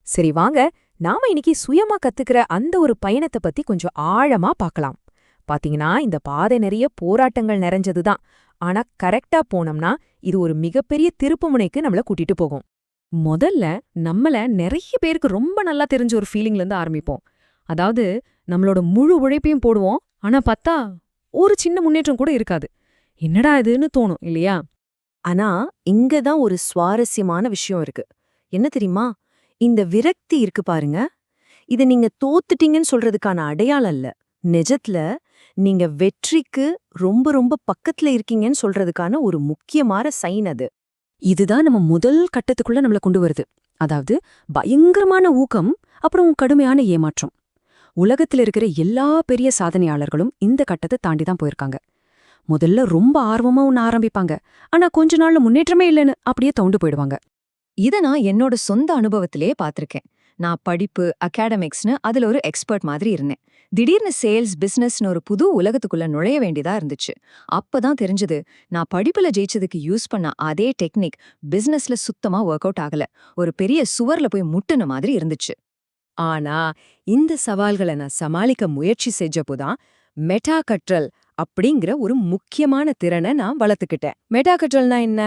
சரி வாங்க, நாம இன்னைக்கு சுயமா கத்துக்கிற அந்த ஒரு பயணத்தை பத்தி கொஞ்சம் ஆழமா பார்க்கலாம். பாத்தீங்கன்னா இந்த பாதை நிறைய போராட்டங்கள் நிறைஞ்சதுதான். ஆனா கரெக்டா போனோம்னா இது ஒரு மிகப்பெரிய திருப்புமுனைக்கு நம்மள கூட்டிட்டு போகும். முதல்ல நம்மள நிறைய பேருக்கு ரொம்ப நல்லா தெரிஞ்ச ஒரு ஃபீலிங்ல இருந்து ஆரம்பிப்போம். அதாவது நம்மளோட முழு உழைப்பையும் போடுவோம், ஆனா பார்த்தா ஒரு சின்ன முன்னேற்றம் கூட இருக்காது. என்னடா இதுன்னு தோணும் இல்லையா? ஆனா இங்க தான் ஒரு சுவாரஸ்யமான விஷயம் இருக்கு. என்ன தெரியுமா? இந்த விரக்தி இருக்கு பாருங்க. இத நீங்க தோத்துட்டீங்கன்னு சொல்றதுக்கான அடையாளம் இல்ல. நிஜத்துல நீங்க வெற்றிக்கு ரொம்ப ரொம்ப பக்கத்துல இருக்கீங்கன்னு சொல்றதுக்கான ஒரு முக்கியமான சைன் அது. இதுதான் நம்ம முதல் கட்டத்துக்குள்ள நம்மள கொண்டு வருது. அதாவது பயங்கரமான ஊக்கம், அப்புறம் கடுமையான ஏமாற்றம். உலகத்துல இருக்கிற எல்லா பெரிய சாதனையாளர்களும் இந்த கட்டத்தை தாண்டி தான் போயிருக்காங்க. முதல்ல ரொம்ப ஆர்வமா ஒண்ணு ஆரம்பிப்பாங்க, ஆனா கொஞ்ச நாள்ல முன்னேற்றமே இல்லைன்னு அப்படியே தவுண்டு போயிடுவாங்க. இத நான் என்னோட சொந்த அனுபவத்திலேயே பார்த்திருக்கேன். நான் படிப்பு, அகாடமிக்ஸ்னு அதுல ஒரு எக்ஸ்பர்ட் மாதிரி இருந்தேன். திடீர்னு சேல்ஸ், பிசினஸ்னு ஒரு புது உலகத்துக்குள்ள நுழைய வேண்டியதா இருந்துச்சு. அப்பதான் தெரிஞ்சது, நான் படிப்புல ஜெயிச்சதுக்கு யூஸ் பண்ண அதே டெக்னிக் பிசினஸ்ல சுத்தமா ஒர்க் அவுட் ஆகல. ஒரு பெரிய சுவர்ல போய் முட்டுன மாதிரி இருந்துச்சு. ஆனா இந்த சவால்களை நான் சமாளிக்க முயற்சி செஞ்சப்போதான் மெட்டா கற்றல் அப்படிங்கிற ஒரு முக்கியமான திறனை நான் வளர்த்துக்கிட்டேன். மெட்டா கற்றல்னா என்ன?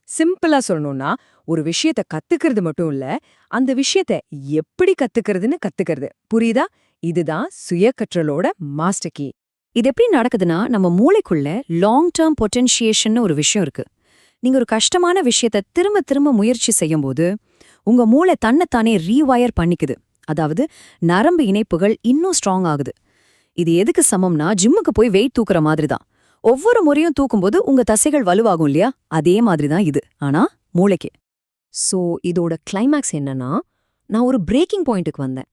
சிம்பிளா சொல்லணும்னா ஒரு விஷயத்த கத்துக்கிறது மட்டும் இல்ல, அந்த விஷயத்த எப்படி கத்துக்கிறதுன்னு கத்துக்கிறது. புரியுதா? இதுதான் சுய கற்றலோட மாஸ்டர் கீ. இது எப்படி நடக்குதுன்னா, நம்ம மூளைக்குள்ள லாங் டேர்ம் பொட்டன்ஷியேஷன் ஒரு விஷயம் இருக்கு. நீங்க ஒரு கஷ்டமான விஷயத்த திரும்ப திரும்ப முயற்சி செய்யும்போது உங்க மூளை தன்னைத்தானே ரீவயர் பண்ணிக்குது. அதாவது நரம்பு இணைப்புகள் இன்னும் ஸ்ட்ராங் ஆகுது. இது எதுக்கு சமம்னா, ஜிம்முக்கு போய் வெயிட் தூக்குற மாதிரி தான். ஒவ்வொரு முறையும் தூக்கும்போது உங்க தசைகள் வலுவாகும் இல்லையா? அதே மாதிரி தான் இது, ஆனா மூளைக்கு. சோ இதோட கிளைமேக்ஸ் என்னன்னா, நான் ஒரு பிரேக்கிங் பாயிண்ட்டுக்கு வந்தேன்.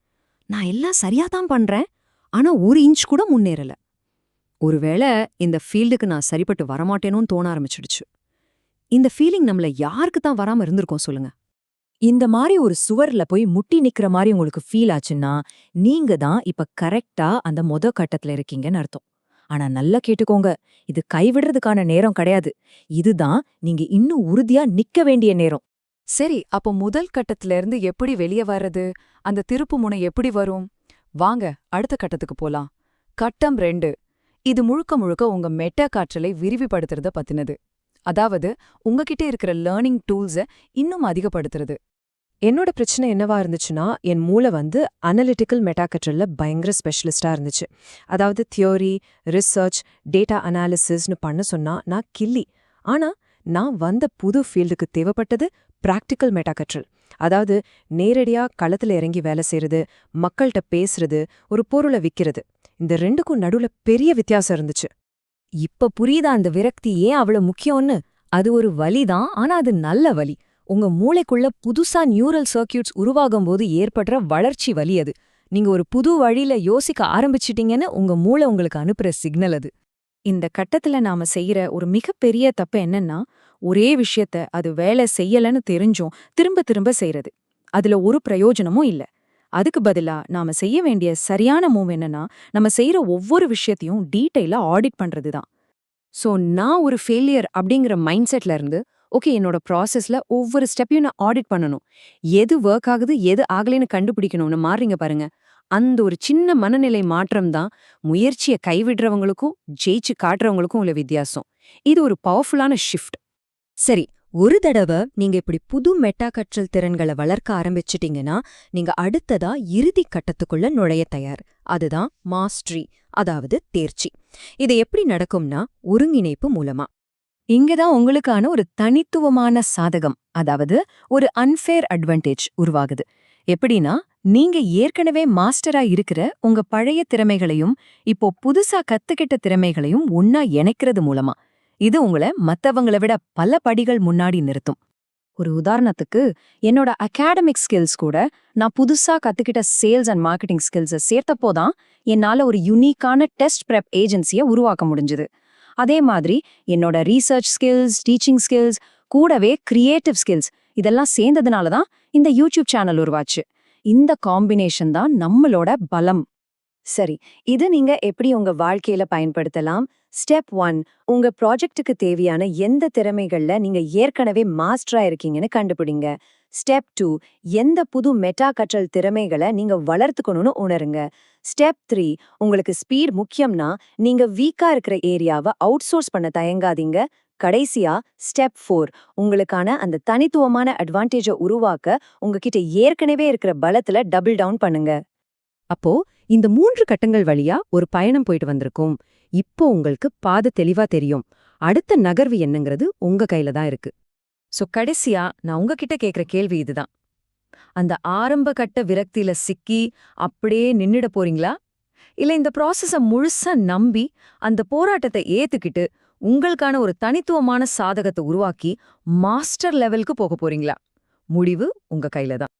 நான் எல்லாம் சரியா தான் பண்றேன், ஆனா ஒரு இன்ச் கூட முன்னேறல. ஒருவேளை இந்த ஃபீல்டுக்கு நான் சரிப்பட்டு வரமாட்டேனோன்னு தோண ஆரம்பிச்சிடுச்சு. இந்த ஃபீலிங் நம்மள யாருக்கு தான் வராம இருந்திருக்கோம் சொல்லுங்க. இந்த மாதிரி ஒரு சுவர்ல போய் முட்டி நிக்கிற மாதிரி உங்களுக்கு ஃபீல் ஆச்சுன்னா, நீங்க தான் இப்ப கரெக்ட்டா அந்த கட்டத்துல இருக்கீங்கன்னு அர்த்தம். ஆனா நல்லா கேட்டுக்கோங்க, இது கைவிடுறதுக்கான நேரம் கிடையாது. இதுதான் நீங்க இன்னும் உறுதியா நிக்க வேண்டிய நேரம். சரி, அப்போ முதல் கட்டத்துல இருந்து எப்படி வெளியே வர்றது? அந்த திருப்பு முனை எப்படி வரும்? வாங்க அடுத்த கட்டத்துக்கு போலாம். கட்டம் 2. இது முழுக்க முழுக்க உங்க மெட்டா காற்றலை விரிவுபடுத்துறத பத்தினது. அதாவது உங்ககிட்ட இருக்கிற லேர்னிங் டூல்ஸ இன்னும் அதிகப்படுத்துறது. என்னோட பிரச்சனை என்னவா இருந்துச்சுன்னா, என் மூளை அனலிட்டிக்கல் மெட்டாகற்றல்ல பயங்கர ஸ்பெஷலிஸ்டா இருந்துச்சு. அதாவது தியோரி, ரிசர்ச், டேட்டா அனாலிசிஸ்னு பண்ண சொன்னா நான் கில்லி. ஆனா நான் வந்த புது ஃபீல்டுக்கு தேவைப்பட்டது பிராக்டிக்கல் மெட்டாகற்றல். அதாவது நேரடியா களத்துல இறங்கி வேலை செய்யறது, மக்கள்கிட்ட பேசுறது, ஒரு பொருளை விக்கிறது. இந்த ரெண்டுக்கும் நடுவுல பெரிய வித்தியாசம் இருந்துச்சு. இப்ப புரியுதா அந்த விரக்தி ஏன் அவ்வளவு முக்கியம்னு? அது ஒரு வலிதான், ஆனா அது நல்ல வலி. உங்க மூளைக்குள்ள புதுசா நியூரல் சர்க்கியூட்ஸ் உருவாகும்போது ஏற்படுற வளர்ச்சி வலி அது. நீங்க ஒரு புது வழியில யோசிக்க ஆரம்பிச்சிட்டீங்கன்னு உங்க மூளை உங்களுக்கு அனுப்புற சிக்னல் அது. இந்த கட்டத்துல நாம செய்யற ஒரு மிகப்பெரிய தப்பு என்னன்னா, ஒரே விஷயத்த அது வேலை செய்யலன்னு தெரிஞ்சும் திரும்ப திரும்ப செய்யறது. அதுல ஒரு பிரயோஜனமும் இல்ல. அதுக்கு பதிலா நாம செய்ய வேண்டிய சரியான மூவ் என்னன்னா, நம்ம செய்யற ஒவ்வொரு விஷயத்தையும் டீட்டெயிலா ஆடிட் பண்றதுதான். சோ நான் ஒரு ஃபெயிலியர் அப்படிங்கிற மைண்ட் செட்ல இருந்து, ஓகே என்னோட ப்ராசஸ்ல ஒவ்வொரு ஸ்டெப்பையும் நான் ஆடிட் பண்ணணும். எது ஒர்க் ஆகுது, எது ஆகலைன்னு கண்டுபிடிக்கணும்னு மாறுறீங்க பாருங்க. அந்த ஒரு சின்ன மனநிலை மாற்றம் தான் முயற்சியை கைவிடுறவங்களுக்கும் ஜெயிச்சு காட்டுறவங்களுக்கும் உள்ள வித்தியாசம். இது ஒரு பவர்ஃபுல்லான ஷிஃப்ட். சரி, ஒரு தடவை நீங்க இப்படி புது மெட்டா கற்றல் திறன்களை வளர்க்க ஆரம்பிச்சிட்டீங்கன்னா, நீங்க அடுத்ததா இறுதி கட்டத்துக்குள்ள நுழைய தயார். அதுதான் மாஸ்டரி, அதாவது தேர்ச்சி. இது எப்படி நடக்கும்னா, ஒருங்கிணைப்பு மூலமா. இங்கதான் உங்களுக்கான ஒரு தனித்துவமான சாதகம், அதாவது ஒரு அன்ஃபேர் அட்வான்டேஜ் உருவாகுது. எப்படின்னா, நீங்க ஏற்கனவே மாஸ்டரா இருக்கிற உங்க பழைய திறமைகளையும் இப்போ புதுசா கத்துக்கிட்ட திறமைகளையும் ஒன்னா இணைக்கிறது மூலமா. இது உங்களை மத்தவங்கள விட பல படிகள் முன்னாடி நிறுத்தும். ஒரு உதாரணத்துக்கு, என்னோட அகாடமிக் ஸ்கில்ஸ் கூட நான் புதுசா கத்துக்கிட்ட சேல்ஸ் அண்ட் மார்க்கெட்டிங் ஸ்கில்ஸை சேர்த்தப்போதான் என்னால ஒரு யூனிக்கான டெஸ்ட் ப்ரெப் ஏஜென்சியை உருவாக்க முடிஞ்சது. அதே மாதிரி என்னோட ரீசர்ச் ஸ்கில்ஸ், டீச்சிங் ஸ்கில்ஸ், கூடவே கிரியேட்டிவ் ஸ்கில்ஸ் இதெல்லாம் சேர்ந்ததுனால தான் இந்த யூடியூப் சேனல் உருவாச்சு. இந்த காம்பினேஷன் தான் நம்மளோட பலம். சரி, இது நீங்க எப்படி உங்க வாழ்க்கையில பயன்படுத்தலாம்? ஸ்டெப் 1, உங்க ப்ராஜெக்ட்டுக்கு தேவையான எந்த திறமைகள்ல நீங்க ஏற்கனவே மாஸ்டரா இருக்கீங்கன்னு கண்டுபிடிங்க. ஸ்டெப் 2, எந்த புது மெட்டா கற்றல் திறமைகளை நீங்க வளர்த்துக்கணும்னு உணருங்க. ஸ்டெப் 3, உங்களுக்கு ஸ்பீட் முக்கியம்னா நீங்க வீக்கா இருக்கிற ஏரியாவை அவுட்சோர்ஸ் பண்ண தயங்காதீங்க. கடைசியா ஸ்டெப் 4, உங்களுக்கான அந்த தனித்துவமான அட்வான்டேஜை உருவாக்க உங்ககிட்ட ஏற்கனவே இருக்கிற பலத்துல டபுள் டவுன் பண்ணுங்க. அப்போ இந்த 3 கட்டங்கள் வழியா ஒரு பயணம் போயிட்டு வந்திருக்கும். இப்போ உங்களுக்கு பாதை தெளிவா தெரியும். அடுத்த நகர்வு என்னங்கிறது உங்க கையில தான் இருக்கு. சோ கடைசியா நான் உங்ககிட்ட கேக்குற கேள்வி இதுதான். அந்த ஆரம்ப கட்ட விரக்தியில சிக்கி அப்படியே நின்னுட போறீங்களா? இல்ல இந்த ப்ராசஸ முழுசா நம்பி அந்த போராட்டத்தை ஏத்துக்கிட்டு உங்களுக்கான ஒரு தனித்துவமான சாதகத்தை உருவாக்கி மாஸ்டர் லெவலுக்கு போக போறீங்களா? முடிவு உங்க கையில தான்.